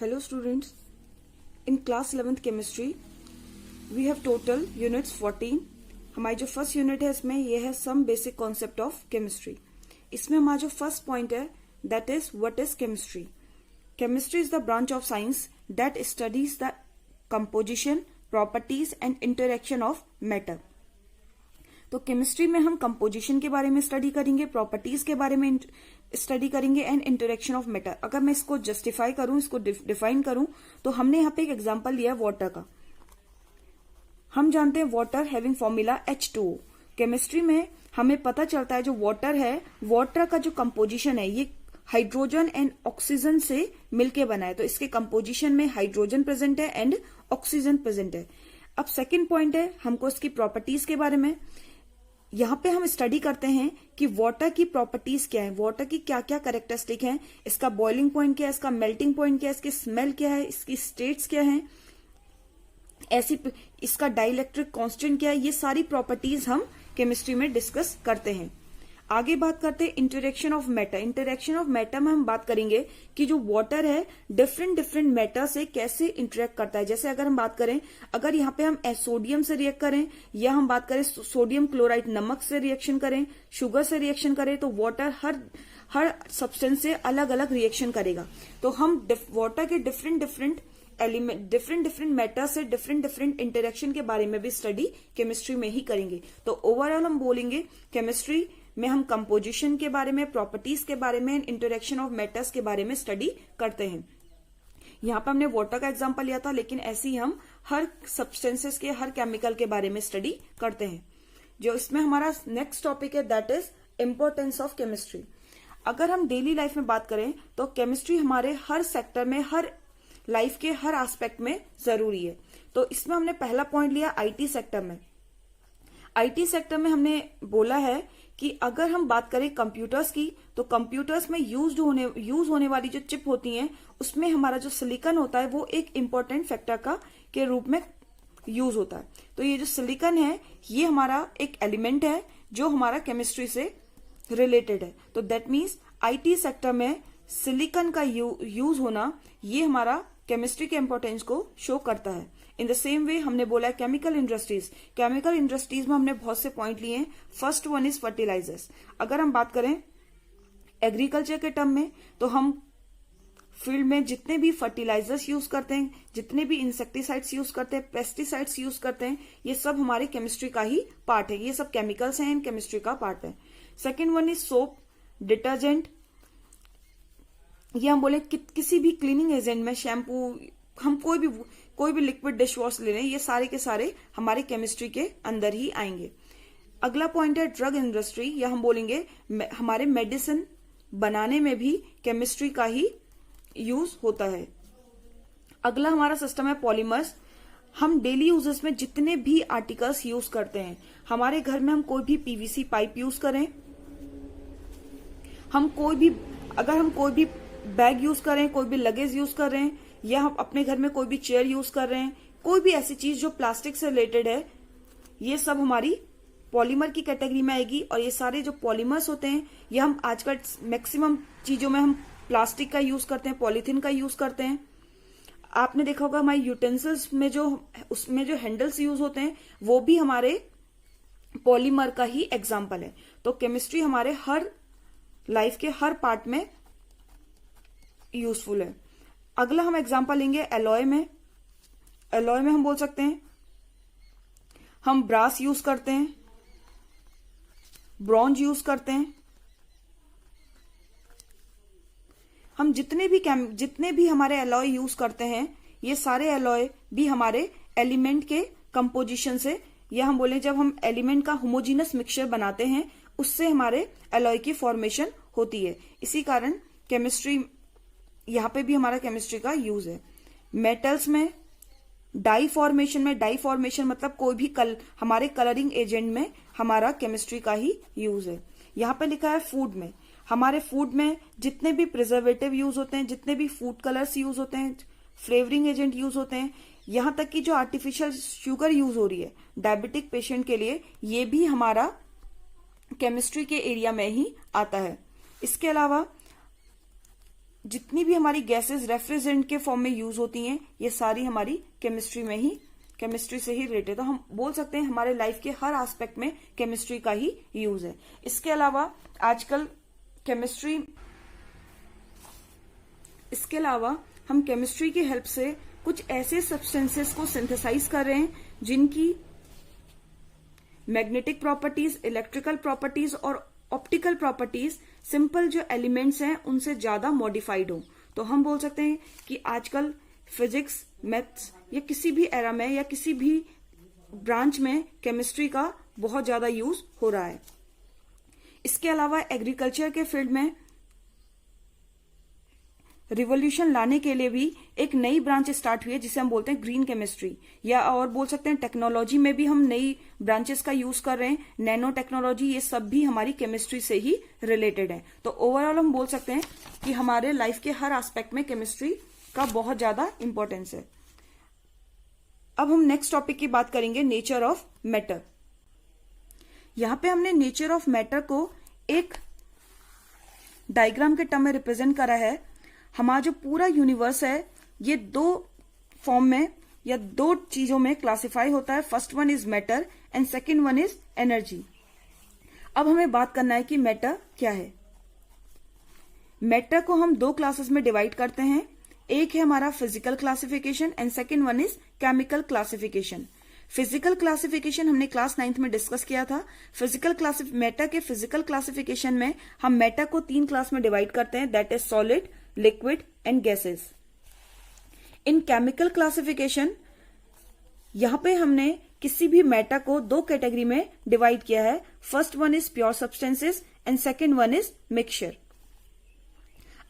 Hello students, in class 11th chemistry we have total units 14. हमारी जो first unit है इसमें ये है some basic concept of chemistry. इसमें हमारा जो फर्स्ट पॉइंट है that is what is chemistry. Chemistry is the branch of science that studies the composition, properties and interaction of matter. तो केमिस्ट्री में हम कंपोजिशन के बारे में स्टडी करेंगे, प्रॉपर्टीज के बारे में स्टडी करेंगे एंड इंटरेक्शन ऑफ मैटर. अगर मैं इसको जस्टिफाई करूं, इसको डिफाइन करूं, तो हमने यहाँ पे एक एग्जांपल लिया वाटर का. हम जानते हैं water having formula H2O. Chemistry में हमें पता चलता है जो वाटर है, वाटर का जो कंपोजिशन है ये हाइड्रोजन एंड ऑक्सीजन से मिलके बना है. तो इसके कंपोजिशन में हाइड्रोजन प्रेजेंट है एंड ऑक्सीजन प्रेजेंट है. अब सेकेंड पॉइंट है हमको इसकी प्रॉपर्टीज के बारे में. यहाँ पे हम स्टडी करते हैं कि वाटर की प्रॉपर्टीज क्या है, वाटर की क्या क्या कैरेक्टरिस्टिक हैं, इसका बॉइलिंग पॉइंट क्या है, इसका मेल्टिंग पॉइंट क्या है, इसकी स्मेल क्या है, इसकी स्टेट्स क्या है, ऐसी इसका डाइलेक्ट्रिक कांस्टेंट क्या है. ये सारी प्रॉपर्टीज हम केमिस्ट्री में डिस्कस करते हैं. आगे बात करते हैं interaction of matter. Interaction of matter में हम बात करेंगे कि जो वाटर है डिफरेंट मैटर से कैसे इंटरेक्ट करता है. जैसे अगर हम बात करें, अगर यहाँ पे हम सोडियम से रिएक्ट करें या हम बात करें सोडियम क्लोराइड नमक से रिएक्शन करें, शुगर से रिएक्शन करें, तो वाटर हर सब्सटेंस से अलग अलग रिएक्शन करेगा. तो हम वाटर के डिफरेंट एलिमेंट, डिफरेंट मैटर से डिफरेंट इंटरेक्शन के बारे में भी स्टडी केमिस्ट्री में ही करेंगे. तो ओवरऑल हम बोलेंगे केमिस्ट्री में हम कंपोजिशन के बारे में, प्रॉपर्टीज के बारे में, इंटरेक्शन ऑफ मेटल्स के बारे में स्टडी करते हैं. यहाँ पर हमने वाटर का एग्जांपल लिया था, लेकिन ऐसे ही हम हर सब्सटेंसेस के, हर केमिकल के बारे में स्टडी करते हैं. जो इसमें हमारा नेक्स्ट टॉपिक है that is importance of chemistry. अगर हम डेली लाइफ में बात करें तो केमिस्ट्री हमारे हर सेक्टर में, हर लाइफ के हर एस्पेक्ट में जरूरी है. तो इसमें हमने पहला पॉइंट लिया आईटी सेक्टर में. आईटी सेक्टर में हमने बोला है कि अगर हम बात करें कंप्यूटर्स की, तो कंप्यूटर्स में यूज होने वाली जो चिप होती हैं उसमें हमारा जो सिलिकॉन होता है वो एक इंपॉर्टेंट फैक्टर के रूप में यूज होता है. तो ये जो सिलिकॉन है ये हमारा एक एलिमेंट है जो हमारा केमिस्ट्री से रिलेटेड है. तो दैट मीन्स आईटी सेक्टर में सिलिकॉन का यूज होना ये हमारा केमिस्ट्री के इंपॉर्टेंस को शो करता है. इन द सेम वे हमने बोला है केमिकल इंडस्ट्रीज. केमिकल इंडस्ट्रीज में हमने बहुत से पॉइंट लिए हैं. First one is fertilizers. अगर हम बात करें एग्रीकल्चर के टर्म में, तो हम फील्ड में जितने भी फर्टिलाइजर्स यूज करते हैं, जितने भी इंसेक्टिसाइड्स यूज करते हैं, पेस्टिसाइड्स यूज करते हैं, ये सब हमारे केमिस्ट्री का ही पार्ट है. ये सब केमिकल्स हैं, केमिस्ट्री का पार्ट है. Second one is soap, detergent. ये हम बोले कि किसी भी क्लीनिंग एजेंट में शैम्पू, हम कोई भी लिक्विड डिश वॉश ले रहे हैं, ये सारे के सारे हमारे केमिस्ट्री के अंदर ही आएंगे. अगला पॉइंट है ड्रग इंडस्ट्री. या हम बोलेंगे हमारे मेडिसिन बनाने में भी केमिस्ट्री का ही यूज होता है. अगला हमारा सिस्टम है पॉलीमर्स. हम डेली यूजेस में जितने भी आर्टिकल्स यूज करते हैं, हमारे घर में हम कोई भी पीवीसी पाइप यूज करें, अगर हम कोई भी बैग यूज करें, कोई भी लगेज यूज कर रहे हैं, या हम अपने घर में कोई भी चेयर यूज कर रहे हैं, कोई भी ऐसी चीज जो प्लास्टिक से रिलेटेड है, ये सब हमारी पॉलीमर की कैटेगरी में आएगी. और ये सारे जो पॉलीमर्स होते हैं ये हम आजकल मैक्सिमम चीजों में हम प्लास्टिक का यूज करते हैं, पॉलीथीन का यूज करते हैं. आपने देखा होगा हमारे यूटेंसिल्स में उसमें जो हैंडल्स यूज होते हैं वो भी हमारे पॉलीमर का ही एग्जाम्पल है. तो केमिस्ट्री हमारे हर लाइफ के हर पार्ट में यूजफुल है. अगला हम एग्जांपल लेंगे एलॉय में. एलॉय में हम बोल सकते हैं हम ब्रास यूज करते हैं, ब्रॉन्ज यूज करते हैं. हम जितने भी हमारे एलॉय यूज करते हैं, ये सारे एलॉय भी हमारे एलिमेंट के कंपोजिशन से, या हम बोले जब हम एलिमेंट का होमोजीनस मिक्सचर बनाते हैं उससे हमारे एलॉय की फॉर्मेशन होती है. इसी कारण केमिस्ट्री, यहां पे भी हमारा केमिस्ट्री का यूज है. मेटल्स में डाई फॉर्मेशन मतलब कोई भी हमारे कलरिंग एजेंट में हमारा केमिस्ट्री का ही यूज है. यहाँ पे लिखा है फूड में. हमारे फूड में जितने भी प्रिजर्वेटिव यूज होते हैं, जितने भी फूड कलर्स यूज होते हैं, फ्लेवरिंग एजेंट यूज होते हैं, यहाँ तक कि जो आर्टिफिशियल शुगर यूज हो रही है डायबिटिक पेशेंट के लिए, ये भी हमारा केमिस्ट्री के एरिया में ही आता है. इसके अलावा जितनी भी हमारी गैसेस रेफ्रिजरेंट के फॉर्म में यूज होती हैं, ये सारी हमारी केमिस्ट्री से ही रिलेटेड। तो हम बोल सकते हैं हमारे लाइफ के हर एस्पेक्ट में केमिस्ट्री का ही यूज है। इसके अलावा हम केमिस्ट्री की हेल्प से कुछ ऐसे सब्सटेंसेस को सिंथेसाइज कर रहे हैं जिनकी मैग्नेटिक प्रॉपर्टीज, इलेक्ट्रिकल प्रॉपर्टीज और ऑप्टिकल प्रॉपर्टीज सिंपल जो एलिमेंट्स हैं उनसे ज्यादा मॉडिफाइड हो। तो हम बोल सकते हैं कि आजकल फिजिक्स, मैथ्स या किसी भी एरा में या किसी भी ब्रांच में केमिस्ट्री का बहुत ज्यादा यूज हो रहा है। इसके अलावा एग्रीकल्चर के फील्ड में रिवॉल्यूशन लाने के लिए भी एक नई ब्रांच स्टार्ट हुई है जिसे हम बोलते हैं ग्रीन केमिस्ट्री, या और बोल सकते हैं टेक्नोलॉजी में भी हम नई ब्रांचेस का यूज कर रहे हैं, नैनो टेक्नोलॉजी, ये सब भी हमारी केमिस्ट्री से ही रिलेटेड है। तो ओवरऑल हम बोल सकते हैं कि हमारे लाइफ के हर एस्पेक्ट में केमिस्ट्री का बहुत ज्यादा इंपॉर्टेंस है। अब हम नेक्स्ट टॉपिक की बात करेंगे, नेचर ऑफ मैटर। यहां पे हमने नेचर ऑफ मैटर को एक डायग्राम के टर्म में रिप्रेजेंट करा है। हमारा जो पूरा यूनिवर्स है ये दो फॉर्म में या दो चीजों में क्लासिफाई होता है। First one is matter and second one is energy. अब हमें बात करना है कि मैटर क्या है। मैटर को हम दो क्लासेस में डिवाइड करते हैं। एक है हमारा physical classification and second one is chemical classification. Physical classification हमने क्लास 9th में डिस्कस किया था। मैटर के फिजिकल क्लासिफिकेशन में हम मैटर को 3 क्लास में डिवाइड करते हैं, that is solid, liquid and gases. In chemical classification यहां पे हमने किसी भी मैटर को 2 कैटेगरी में डिवाइड किया है। First one is pure substances and second one is mixture.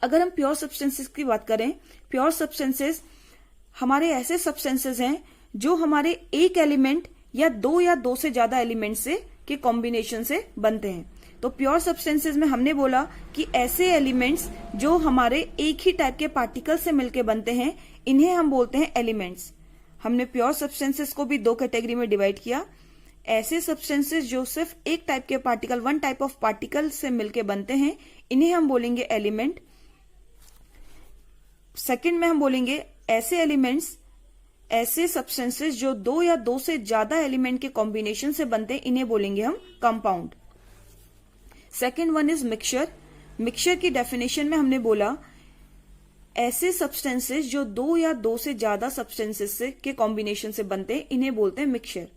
अगर हम प्योर सब्सटेंसेस की बात करें, प्योर सब्सटेंसेस हमारे ऐसे सब्सटेंसेस हैं जो हमारे एक एलिमेंट या दो से ज्यादा एलिमेंट से के कॉम्बिनेशन से बनते हैं। तो प्योर सब्सटेंसेस में हमने बोला कि ऐसे एलिमेंट्स जो हमारे एक ही टाइप के पार्टिकल से मिलकर बनते हैं, इन्हें हम बोलते हैं एलिमेंट्स। हमने प्योर सब्सटेंसेस को भी 2 कैटेगरी में डिवाइड किया। ऐसे सब्सटेंसेस जो सिर्फ एक टाइप के particle, one type of particle से मिलकर बनते हैं, इन्हें हम बोलेंगे एलिमेंट। सेकेंड में हम बोलेंगे ऐसे एलिमेंट्स, ऐसे सब्सटेंसेस जो 2 या 2 से ज्यादा एलिमेंट के कॉम्बिनेशन से बनते हैं, इन्हें बोलेंगे हम compound. Second one is mixture. Mixture की डेफिनेशन में हमने बोला ऐसे सब्सटेंसेस जो 2 या 2 से ज्यादा सब्सटेंसेस से के कॉम्बिनेशन से बनते हैं, इन्हें बोलते हैं मिक्सचर।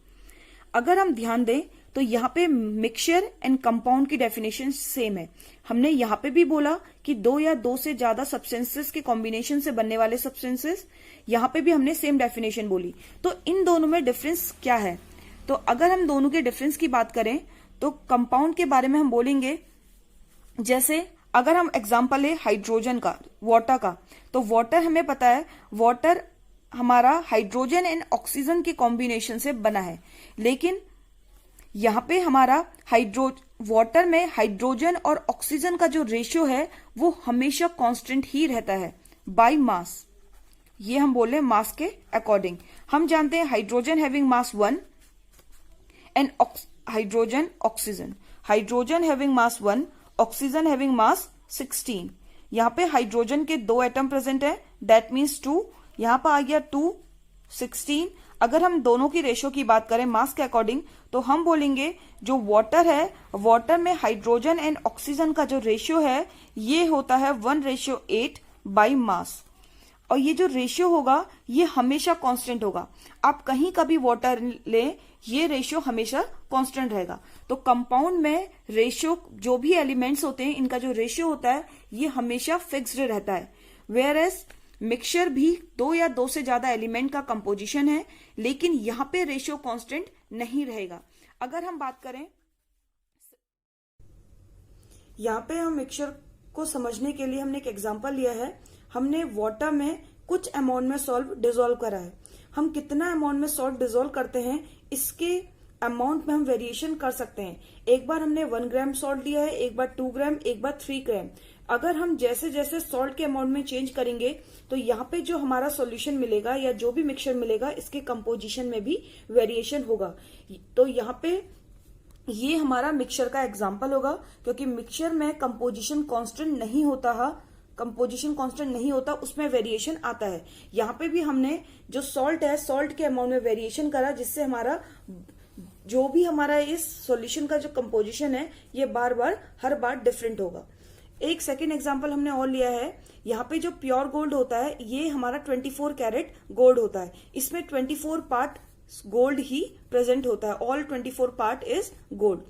अगर हम ध्यान दें तो यहाँ पे मिक्सचर एंड कंपाउंड की डेफिनेशन सेम है। हमने यहाँ पे भी बोला कि 2 या 2 से ज्यादा सब्सटेंसेस के कॉम्बिनेशन से बनने वाले सब्सटेंसेस, यहाँ पे भी हमने सेम डेफिनेशन बोली। तो इन दोनों में डिफरेंस क्या है? तो अगर हम दोनों के डिफरेंस की बात करें तो कंपाउंड के बारे में हम बोलेंगे, जैसे अगर हम एग्जांपल ले हाइड्रोजन का, वाटर का, तो वाटर हमें पता है, वाटर हमारा हाइड्रोजन एंड ऑक्सीजन के कॉम्बिनेशन से बना है। लेकिन यहां पे हमारा वाटर में हाइड्रोजन और ऑक्सीजन का जो रेशियो है वो हमेशा कांस्टेंट ही रहता है बाय मास। ये हम बोले मास के अकॉर्डिंग। हम जानते हैं hydrogen having mass 1 and hydrogen having mass 1, oxygen having mass 16। यहां पे हाइड्रोजन के 2 एटम प्रेजेंट है, दैट मीन्स 2। यहां पर आ गया 2, 16। अगर हम दोनों की रेशियो की बात करें मास के अकॉर्डिंग, तो हम बोलेंगे जो वाटर है, वाटर में हाइड्रोजन एंड ऑक्सीजन का जो रेशियो है ये होता है 1:8 बाय मास। और ये जो रेशियो होगा ये हमेशा कांस्टेंट होगा। आप कहीं का भी वाटर ले, ये रेशियो हमेशा कांस्टेंट रहेगा। तो कंपाउंड में रेशियो, जो भी एलिमेंट्स होते हैं इनका जो रेशियो होता है ये हमेशा फिक्स्ड रहता है। वेयर एज मिक्सचर भी 2 या 2 से ज्यादा एलिमेंट का कंपोजिशन है, लेकिन यहां पे रेशियो कांस्टेंट नहीं रहेगा। अगर हम बात करें, यहां पे हम मिक्सचर को समझने के लिए हमने एक एग्जांपल लिया है। हमने वाटर में कुछ अमाउंट में सॉल्ट डिसॉल्व करा है। हम कितना अमाउंट में सॉल्ट डिसॉल्व करते हैं इसके अमाउंट में हम वेरिएशन कर सकते हैं। एक बार हमने 1 ग्राम सॉल्ट लिया है, एक बार 2 ग्राम, एक बार 3 ग्राम। अगर हम जैसे जैसे सॉल्ट के अमाउंट में चेंज करेंगे तो यहाँ पे जो हमारा सॉल्यूशन मिलेगा या जो भी मिक्सचर मिलेगा इसके कंपोजिशन में भी वेरिएशन होगा। तो यहाँ पे ये हमारा मिक्सचर का एग्जाम्पल होगा, क्योंकि मिक्सचर में कंपोजिशन कांस्टेंट नहीं होता है, कंपोजिशन कांस्टेंट नहीं होता, उसमें वेरिएशन आता है। यहाँ पे भी हमने जो सॉल्ट है, सॉल्ट के अमाउंट में वेरिएशन करा, जिससे हमारा जो भी हमारा इस सॉल्यूशन का जो कंपोजिशन है ये बार बार हर बार डिफरेंट होगा। एक सेकेंड एग्जांपल हमने और लिया है। यहाँ पे जो प्योर गोल्ड होता है ये हमारा 24 कैरेट गोल्ड होता है। इसमें 24 पार्ट गोल्ड ही प्रेजेंट होता है, ऑल 24 पार्ट इज गोल्ड।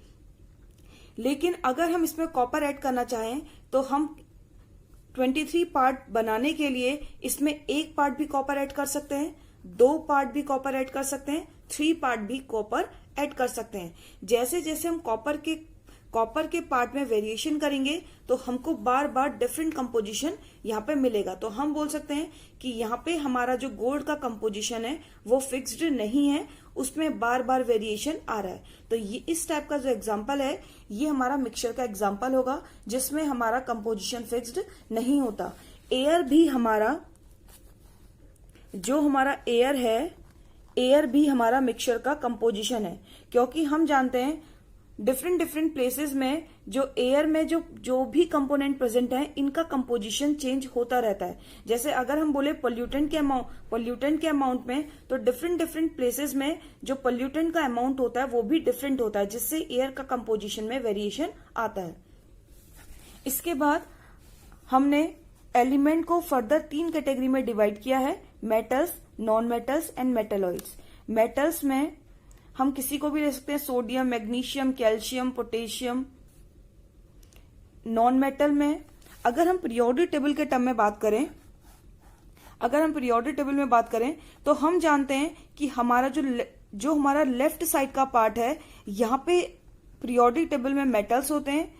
लेकिन अगर हम इसमें कॉपर ऐड करना चाहें तो हम 23 पार्ट बनाने के लिए इसमें 1 पार्ट भी कॉपर ऐड कर सकते हैं, 2 पार्ट भी कॉपर ऐड कर सकते हैं, 3 पार्ट भी कॉपर ऐड कर सकते हैं। जैसे जैसे हम कॉपर के पार्ट में वेरिएशन करेंगे तो हमको बार बार डिफरेंट कंपोजिशन यहाँ पे मिलेगा। तो हम बोल सकते हैं कि यहाँ पे हमारा जो गोल्ड का कंपोजिशन है वो फिक्स्ड नहीं है, उसमें बार बार वेरिएशन आ रहा है। तो ये इस टाइप का जो एग्जांपल है ये हमारा मिक्सचर का एग्जांपल होगा जिसमें हमारा कंपोजिशन फिक्स्ड नहीं होता। एयर भी हमारा जो हमारा एयर है, एयर भी हमारा मिक्सचर का कंपोजिशन है, क्योंकि हम जानते हैं डिफरेंट प्लेसेस में जो एयर में जो भी कंपोनेंट प्रेजेंट है इनका कंपोजिशन चेंज होता रहता है। जैसे अगर हम बोले पोल्यूटेंट के अमाउंट में, तो डिफरेंट प्लेसेस में जो पोल्यूटेंट का अमाउंट होता है वो भी डिफरेंट होता है, जिससे एयर का कंपोजिशन में वेरिएशन आता है। इसके बाद हमने एलिमेंट को फर्दर 3 कैटेगरी में डिवाइड किया है, metals, non metals and metalloids. Metals में हम किसी को भी ले सकते हैं, sodium, magnesium, calcium, potassium. Non metal में अगर हम पीरियोडिक टेबल के टर्म में बात करें, तो हम जानते हैं कि हमारा जो हमारा लेफ्ट साइड का पार्ट है यहाँ पे पीरियोडिक टेबल में मेटल्स होते हैं,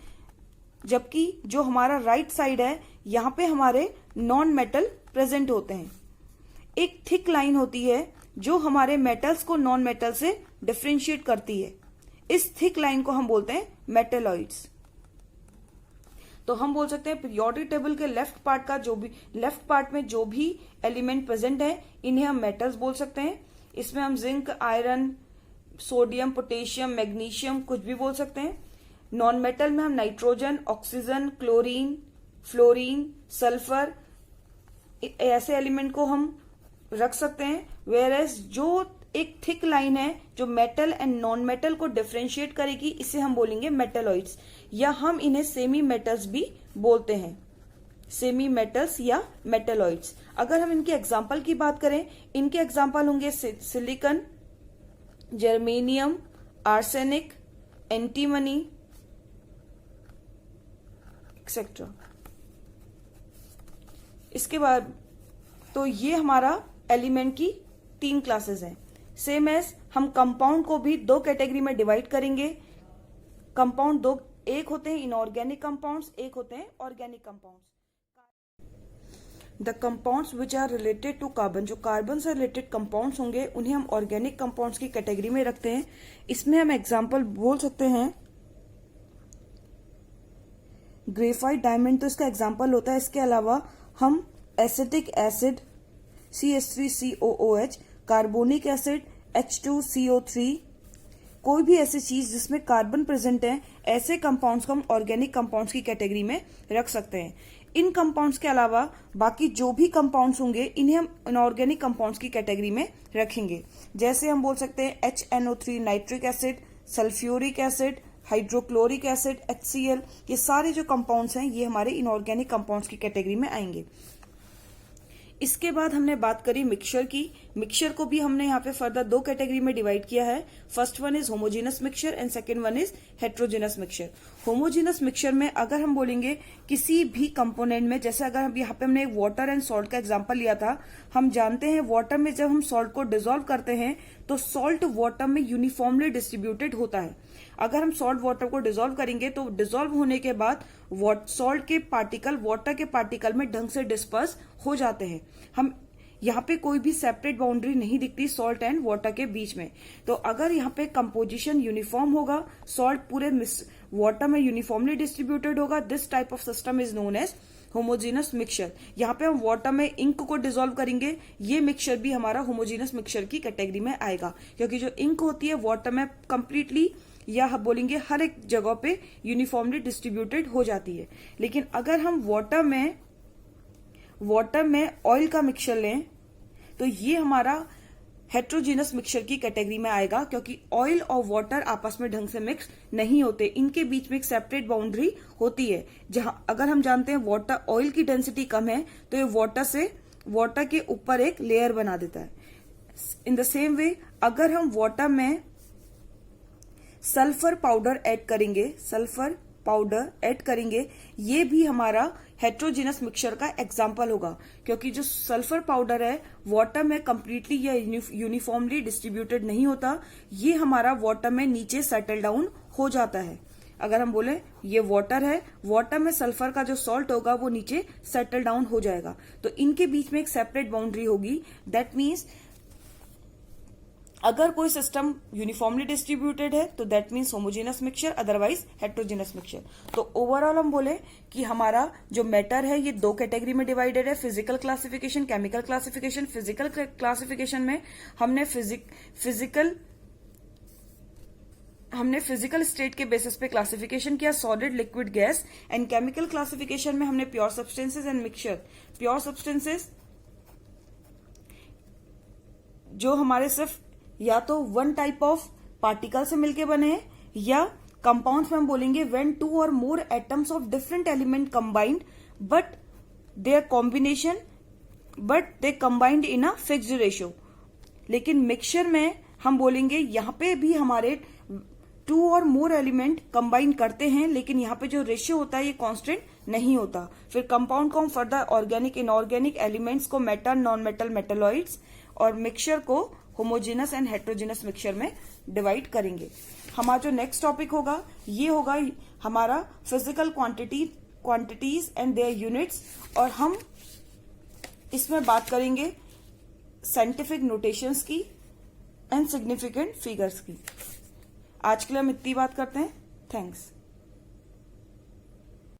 जबकि जो हमारा राइट साइड है यहाँ पे हमारे नॉन मेटल प्रेजेंट होते हैं। एक थिक लाइन होती है जो हमारे मेटल्स को नॉन मेटल से डिफरेंशिएट करती है। इस थिक लाइन को हम बोलते हैं मेटेलॉइड्स। तो हम बोल सकते हैं पीरियोडिक टेबल के लेफ्ट पार्ट में जो भी एलिमेंट प्रेजेंट है इन्हें हम मेटल्स बोल सकते हैं। इसमें हम zinc, iron, sodium, potassium, magnesium कुछ भी बोल सकते हैं। नॉन मेटल में हम nitrogen, oxygen, chlorine, fluorine, sulphur ऐसे एलिमेंट को हम रख सकते हैं। वेयरएस जो एक थिक लाइन है जो मेटल एंड नॉन मेटल को डिफरेंशिएट करेगी, इसे हम बोलेंगे मेटलॉइड्स, या हम इन्हें सेमी मेटल्स भी बोलते हैं, सेमी मेटल्स या मेटलॉइड्स। अगर हम इनके एग्जाम्पल की बात करें, इनके एग्जाम्पल होंगे silicon, germanium, arsenic, antimony etcetera. इसके बाद तो ये हमारा एलिमेंट की 3 क्लासेस हैं। सेम एज हम कंपाउंड को भी 2 कैटेगरी में डिवाइड करेंगे। कंपाउंड 2, एक होते हैं इनऑर्गेनिक कंपाउंड्स, एक होते हैं organic compounds. The compounds which are related to carbon, जो कार्बन से रिलेटेड कंपाउंड्स होंगे उन्हें हम ऑर्गेनिक कंपाउंड्स की कैटेगरी में रखते हैं। इसमें हम एग्जाम्पल बोल सकते हैं ग्रेफाइट, डायमंड तो इसका एग्जाम्पल होता है। इसके अलावा हम acetic acid CH3COOH, carbonic acid H2CO3, कोई भी ऐसी चीज जिसमें कार्बन प्रेजेंट है, ऐसे कंपाउंड्स को हम ऑर्गेनिक कंपाउंड्स की कैटेगरी में रख सकते हैं। इन कंपाउंड्स के अलावा बाकी जो भी कंपाउंड्स होंगे इन्हें हम इनऑर्गेनिक कंपाउंड्स की कैटेगरी में रखेंगे। जैसे हम बोल सकते हैं HNO3 nitric acid, sulphuric acid, hydrochloric acid, HCl, ये सारे जो कंपाउंड्स हैं ये हमारे इनऑर्गेनिक कंपाउंड्स की कैटेगरी में आएंगे। इसके बाद हमने बात करी मिक्सचर की। मिक्सचर को भी हमने यहाँ पे फर्दर 2 कैटेगरी में डिवाइड किया है। First one is homogeneous mixture and second one is heterogeneous mixture. Homogeneous mixture में अगर हम बोलेंगे किसी भी कंपोनेंट में, जैसे अगर हम यहाँ पे हमने वाटर एंड सॉल्ट का एग्जांपल लिया था, हम जानते हैं वाटर में जब हम सॉल्ट को डिसॉल्व करते हैं तो सॉल्ट वाटर में यूनिफॉर्मली डिस्ट्रीब्यूटेड होता है। अगर हम सॉल्ट वाटर को डिसॉल्व करेंगे तो डिसॉल्व होने के बाद सॉल्ट के पार्टिकल वाटर के पार्टिकल में ढंग से डिस्पर्स हो जाते हैं। हम यहाँ पे कोई भी सेपरेट बाउंड्री नहीं दिखती सॉल्ट एंड वाटर के बीच में। तो अगर यहाँ पे कंपोजिशन यूनिफॉर्म होगा, सॉल्ट पूरे वाटर में यूनिफॉर्मली डिस्ट्रीब्यूटेड होगा, this type of system is known as homogeneous mixture. यहाँ पे हम वाटर में इंक को डिसॉल्व करेंगे, ये मिक्सचर भी हमारा होमोजेनस मिक्सचर की कैटेगरी में आएगा, क्योंकि जो इंक होती है वाटर में कंप्लीटली या बोलेंगे हर एक जगह पे यूनिफॉर्मली डिस्ट्रीब्यूटेड हो जाती है। लेकिन अगर हम वाटर में वाटर में ऑयल का मिक्सचर लें तो ये हमारा हेट्रोजीनस मिक्सचर की कैटेगरी में आएगा, क्योंकि ऑयल और वाटर आपस में ढंग से मिक्स नहीं होते, इनके बीच में एक सेपरेट बाउंड्री होती है। जहां अगर हम जानते हैं वाटर ऑयल की डेंसिटी कम है तो ये वाटर के ऊपर एक लेयर बना देता है। इन द सेम वे अगर हम वाटर में सल्फर पाउडर ऐड करेंगे, ये भी हमारा हेट्रोजीनस मिक्सचर का एग्जाम्पल होगा, क्योंकि जो सल्फर पाउडर है वाटर में कंप्लीटली या यूनिफॉर्मली डिस्ट्रीब्यूटेड नहीं होता, ये हमारा वाटर में नीचे सेटल डाउन हो जाता है। अगर हम बोले ये वाटर है, वाटर में सल्फर का जो सॉल्ट होगा वो नीचे सेटल डाउन हो जाएगा, तो इनके बीच में एक सेपरेट बाउंड्री होगी। दैट मीन्स अगर कोई सिस्टम यूनिफॉर्मली डिस्ट्रीब्यूटेड है तो that means homogeneous mixture, otherwise heterogeneous mixture. तो ओवरऑल हम बोले कि हमारा जो मैटर है ये दो कैटेगरी में डिवाइडेड है, physical classification, chemical classification. Physical classification में हमने फिजिकल स्टेट के बेसिस पे क्लासिफिकेशन किया, solid, liquid, gas. And chemical classification में हमने pure substances and mixture. Pure substances जो हमारे सिर्फ या तो वन टाइप ऑफ पार्टिकल से मिलके बने हैं, या कंपाउंड्स में हम बोलेंगे व्हेन टू और मोर atoms of different element combined but they combined in a fixed ratio. लेकिन मिक्सचर में हम बोलेंगे यहां पे भी हमारे टू और मोर एलिमेंट कंबाइन करते हैं, लेकिन यहाँ पे जो रेशियो होता है ये कांस्टेंट नहीं होता। फिर कंपाउंड को हम फर्दर ऑर्गेनिक, इनऑर्गेनिक एलिमेंट्स को मेटल, नॉन मेटल, मेटेलॉइड्स, और मिक्सचर को होमोजेनस एंड हेट्रोजेनस मिक्सचर में डिवाइड करेंगे। हमारा जो नेक्स्ट टॉपिक होगा ये होगा हमारा physical quantities and their units, और हम इसमें बात करेंगे साइंटिफिक नोटेशंस की एंड सिग्निफिकेंट फिगर्स की। आज के लिए हम इतनी बात करते हैं। थैंक्स।